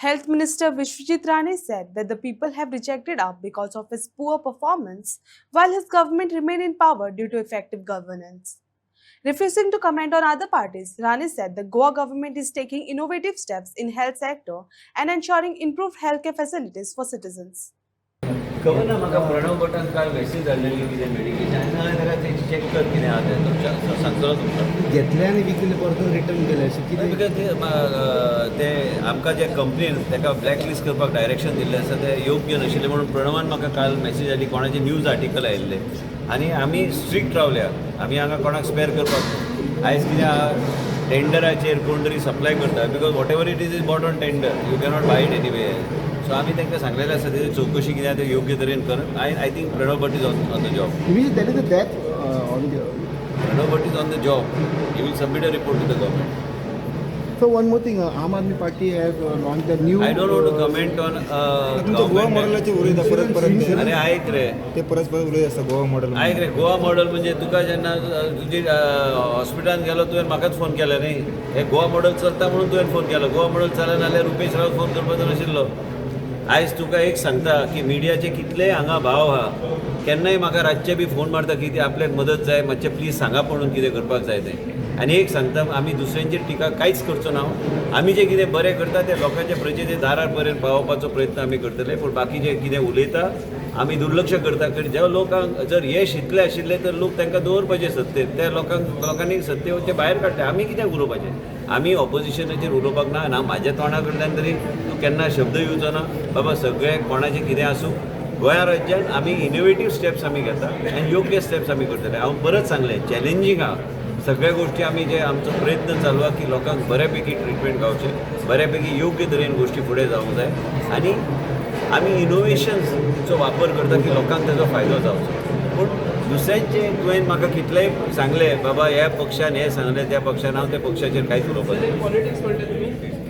Health Minister Vishwajit Rane said that the people have rejected up because of his poor performance, while his government remained in power due to effective governance. Refusing to comment on other parties, Rane said the Goa government is taking innovative steps in health sector and ensuring improved healthcare facilities for citizens. खबर ना म्हाका प्रणव भटान काल message धाडलेली कितें medication आनी हांवें ताका तें check कर कितें आहा तें तो सांगतलो तुमकां घेतले आनी विकले परतून रिटर्न केले अशें कितें बिकॉज ते आमकां जे कंपनीन ताका ब्लॅक लिस्ट करपाक डायरेक्शन दिल्लें आसा तें योग्य नाशिल्लें म्हणून प्रणवान म्हाका काल मॅसेज आयली कोणाचें न्यूज आर्टिकल आयिल्लें आनी आमी स्ट्रिक्ट रावल्या आमी हांगा कोणाक स्पेर करपाक आयज कितें आहा टेंडराचेर कोण तरी सप्लाय करता because whatever it is bought on tender you cannot buy it anyway so आमी तांकां सांगलेलें आसा तेजी चवकशी कितें आहा तें योग्य तरेन कर I think Pranav Bhat is on the job that is the death on the Pranav Bhat is on the job he will submit a report to the government so one more thing Aam Aadmi Party has launched a new I don't want to comment on Goa मॉडेलाचे उलयता परत परत अरे ऐक रे ते परत परत उलयत आसता गोवा मॉडेल ऐक रे गोवा मॉडेल म्हणजे तुका जेन्ना तुजी हॉस्पिटलान गेलो तुवें म्हाकाच फोन केलो न्ही हे गोवा मॉडेल चलता म्हणून तुवें फोन केलो गोवा मॉडेल चलना जाल्यार रुपेश राव फोन करपाचो नाशिल्लो आयज तुका एक सांगता की मिडियाचे कितलेय हांगा भाव आहा केन्नाय म्हाका रातचे बी फोन मारता की आपल्याक मदत जाय मातशें प्लीज सांगा पडून कितें करपाक जाय तें आनी एक सांगता आमी दुसऱ्यांचेर टिका कांयच करचो ना आमी जें कितें बरें करता तें लोकांच्या प्रजेच्या दारार पर्यंत पावोवपाचो प्रयत्न आमी करतले पूण बाकी जें कितें उलयता आमी दुर्लक्ष करता ज्या लोकांक जर यश इतलें आशिल्लें तर लोक तांकां दवरपाचें सत्तेर त्या लोकांनी सत्तेवरचे भायर काडटा आमी कित्याक उलोवपाचें आमी ऑपोजिशनाचेर उलोवपाक ना म्हाज्या तोंडा कडल्यान तरी तूं केन्ना शब्द येवचो ना बाबा सगळें कोणाचें कितें आसूं गोंया राज्यांत आमी इनोवेटीव स्टेप्स आमी घेता आनी योग्य स्टेप्स आमी करतले हांव परत सांगलें चॅलेंजींग आहा सगळ्या गोष्टी आमी जे आमचो प्रयत्न चालू आहा की लोकांक बऱ्यापैकी ट्रिटमेंट गावचें बऱ्यापैकी योग्य तरेन गोश्टी फुडें जावंक जाय आनी आमी इनोवेशन्सचो वापर करता की लोकांक ताजो फायदो जावचो पूण दुसऱ्यांचे तुवें म्हाका कितलेंय सांगलें बाबा ह्या पक्षान हें सांगलें त्या पक्षान हांव त्या पक्षाचेर कांयच उलोवपाचें